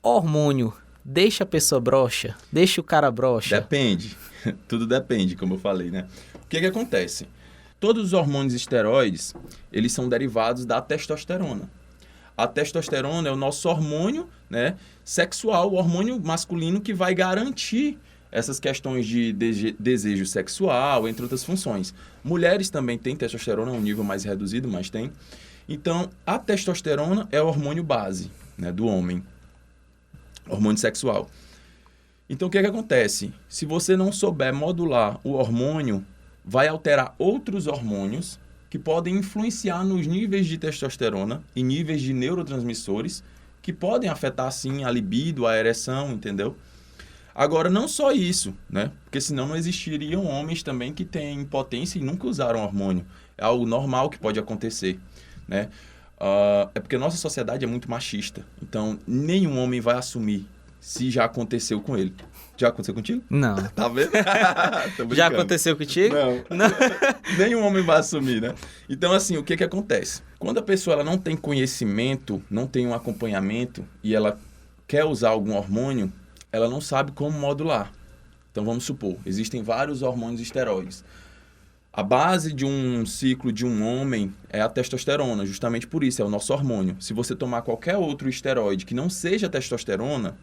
hormônio deixa a pessoa broxa? Deixa o cara broxa? Depende. Tudo depende, como eu falei, né? O que acontece? Todos os hormônios esteroides, eles são derivados da testosterona. A testosterona é o nosso hormônio, né, sexual, o hormônio masculino que vai garantir essas questões de desejo sexual, entre outras funções. Mulheres também têm testosterona, um nível mais reduzido, mas tem. Então, a testosterona é o hormônio base, né, do homem, hormônio sexual. Então, o que acontece? Se você não souber modular o hormônio, vai alterar outros hormônios que podem influenciar nos níveis de testosterona e níveis de neurotransmissores que podem afetar, sim, a libido, a ereção, entendeu? Agora, não só isso, né? Porque senão não existiriam homens também que têm impotência e nunca usaram hormônio. É algo normal que pode acontecer, né? É porque a nossa sociedade é muito machista. Então, nenhum homem vai assumir se já aconteceu com ele. Já aconteceu contigo? Não. Tá vendo? Já aconteceu contigo? Não. Nenhum homem vai assumir, né? Então, assim, o que acontece? Quando a pessoa ela não tem conhecimento, não tem um acompanhamento e ela quer usar algum hormônio, ela não sabe como modular. Então, vamos supor, existem vários hormônios esteroides. A base de um ciclo de um homem é a testosterona, justamente por isso, é o nosso hormônio. Se você tomar qualquer outro esteroide que não seja testosterona,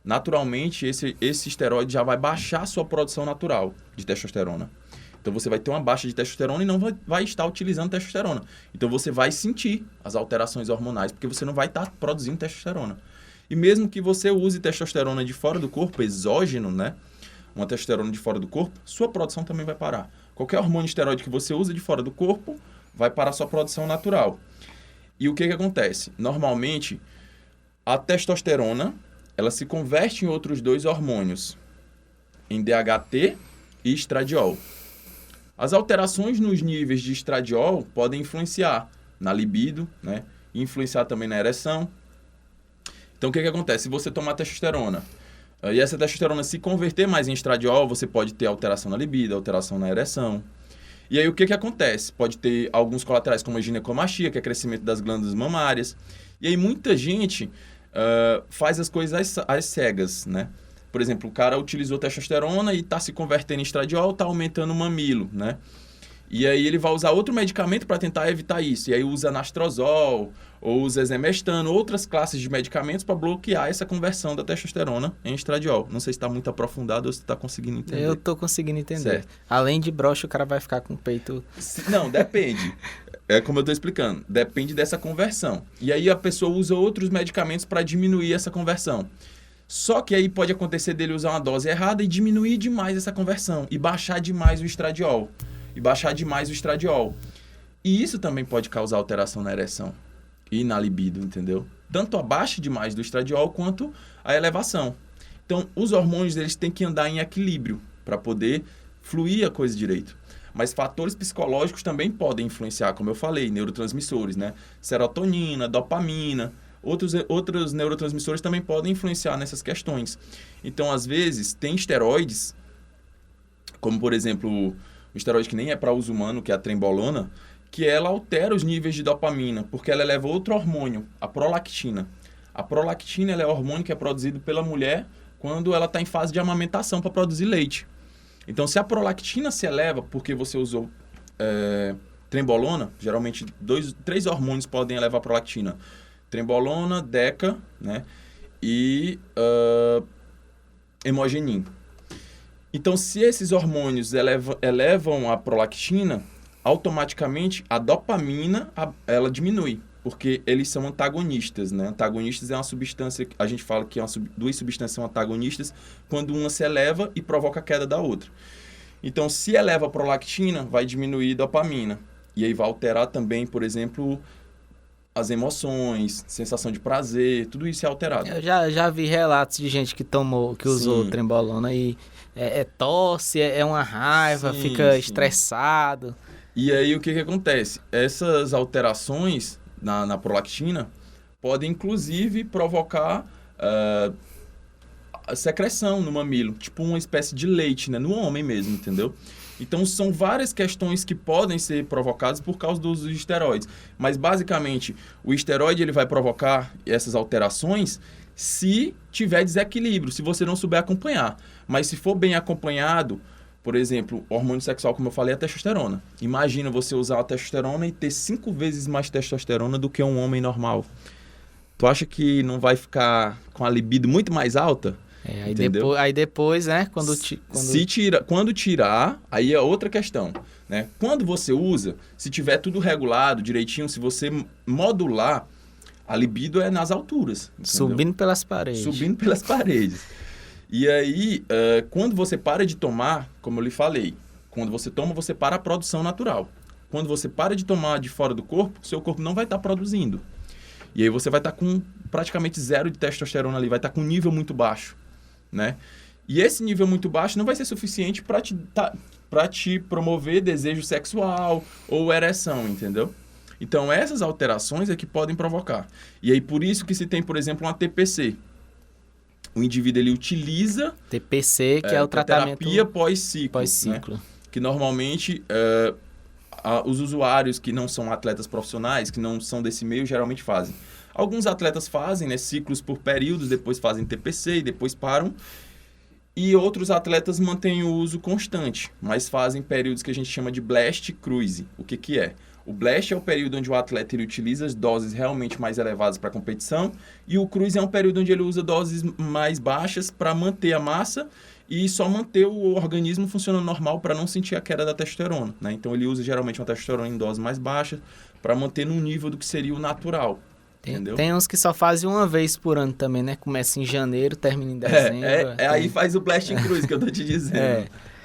naturalmente esse esteroide já vai baixar a sua produção natural de testosterona. Então você vai ter uma baixa de testosterona e não vai estar utilizando testosterona. Então você vai sentir as alterações hormonais, porque você não vai estar produzindo testosterona. E mesmo que você use testosterona de fora do corpo, exógeno, né? Uma testosterona de fora do corpo, sua produção também vai parar. Qualquer hormônio esteroide que você usa de fora do corpo, vai parar sua produção natural. E o que acontece? Normalmente, a testosterona, ela se converte em outros dois hormônios, em DHT e estradiol. As alterações nos níveis de estradiol podem influenciar na libido, né? E influenciar também na ereção. Então, o que acontece? Se você tomar testosterona e essa testosterona se converter mais em estradiol, você pode ter alteração na libido, alteração na ereção. E aí, o que acontece? Pode ter alguns colaterais, como a ginecomastia, que é crescimento das glândulas mamárias. E aí, muita gente faz as coisas às cegas, né? Por exemplo, o cara utilizou testosterona e está se convertendo em estradiol, está aumentando o mamilo, né? E aí ele vai usar outro medicamento para tentar evitar isso. E aí usa anastrozol, ou usa exemestano, outras classes de medicamentos para bloquear essa conversão da testosterona em estradiol. Não sei se está muito aprofundado ou se está conseguindo entender. Eu estou conseguindo entender. Certo. Além de broxa, o cara vai ficar com o peito... Não, depende. É como eu estou explicando. Depende dessa conversão. E aí a pessoa usa outros medicamentos para diminuir essa conversão. Só que aí pode acontecer dele usar uma dose errada e diminuir demais essa conversão. E baixar demais o estradiol. E isso também pode causar alteração na ereção e na libido, entendeu? Tanto a baixa demais do estradiol quanto a elevação. Então, os hormônios eles têm que andar em equilíbrio para poder fluir a coisa direito. Mas fatores psicológicos também podem influenciar, como eu falei, neurotransmissores, né? Serotonina, dopamina, outros neurotransmissores também podem influenciar nessas questões. Então, às vezes, tem esteroides, como, por exemplo, o esteroide que nem é para uso humano, que é a trembolona, que ela altera os níveis de dopamina, porque ela eleva outro hormônio, a prolactina. A prolactina ela é o hormônio que é produzido pela mulher quando ela está em fase de amamentação para produzir leite. Então, se a prolactina se eleva porque você usou trembolona, geralmente 3 hormônios podem elevar a prolactina. Trembolona, deca, né? E hemogenin. Então, se esses hormônios elevam a prolactina, automaticamente a dopamina ela diminui, porque eles são antagonistas, né? Antagonistas é uma substância, a gente fala que duas substâncias são antagonistas quando uma se eleva e provoca a queda da outra. Então, se eleva a prolactina, vai diminuir a dopamina. E aí vai alterar também, por exemplo, as emoções, sensação de prazer, tudo isso é alterado. Eu já vi relatos de gente que usou trembolona e tosse, é uma raiva, fica estressado. E aí o que acontece? Essas alterações na prolactina podem inclusive provocar a secreção no mamilo, tipo uma espécie de leite, né? No homem mesmo, entendeu? Então, são várias questões que podem ser provocadas por causa do uso de esteroides. Mas, basicamente, o esteroide ele vai provocar essas alterações se tiver desequilíbrio, se você não souber acompanhar. Mas se for bem acompanhado, por exemplo, o hormônio sexual, como eu falei, é a testosterona. Imagina você usar a testosterona e ter 5 vezes mais testosterona do que um homem normal. Tu acha que não vai ficar com a libido muito mais alta? Aí depois, né? Quando tirar, aí é outra questão, né? Quando você usa, se tiver tudo regulado direitinho, se você modular, a libido é nas alturas. Entendeu? Subindo pelas paredes. Subindo pelas paredes. E aí, quando você para de tomar, como eu lhe falei, quando você toma, você para a produção natural. Quando você para de tomar de fora do corpo, seu corpo não vai estar produzindo. E aí você vai estar com praticamente 0 de testosterona ali, vai estar com um nível muito baixo, né? E esse nível muito baixo não vai ser suficiente para te promover desejo sexual ou ereção, entendeu? Então, essas alterações é que podem provocar. E aí, por isso que se tem, por exemplo, uma TPC. O indivíduo, ele utiliza... TPC, que é o tratamento... terapia pós-ciclo. Pós-ciclo. Né? Que normalmente... os usuários que não são atletas profissionais, que não são desse meio, geralmente fazem. Alguns atletas fazem, né, ciclos por períodos, depois fazem TPC e depois param. E outros atletas mantêm o uso constante, mas fazem períodos que a gente chama de blast cruise. O que é? O blast é o período onde o atleta ele utiliza as doses realmente mais elevadas para a competição, e o cruise é um período onde ele usa doses mais baixas para manter a massa e só manter o organismo funcionando normal para não sentir a queda da testosterona, né? Então ele usa geralmente uma testosterona em dose mais baixa para manter no nível do que seria o natural. Tem uns que só fazem uma vez por ano também, né? Começa em janeiro, termina em dezembro. Aí faz o blast cruise que eu tô te dizendo.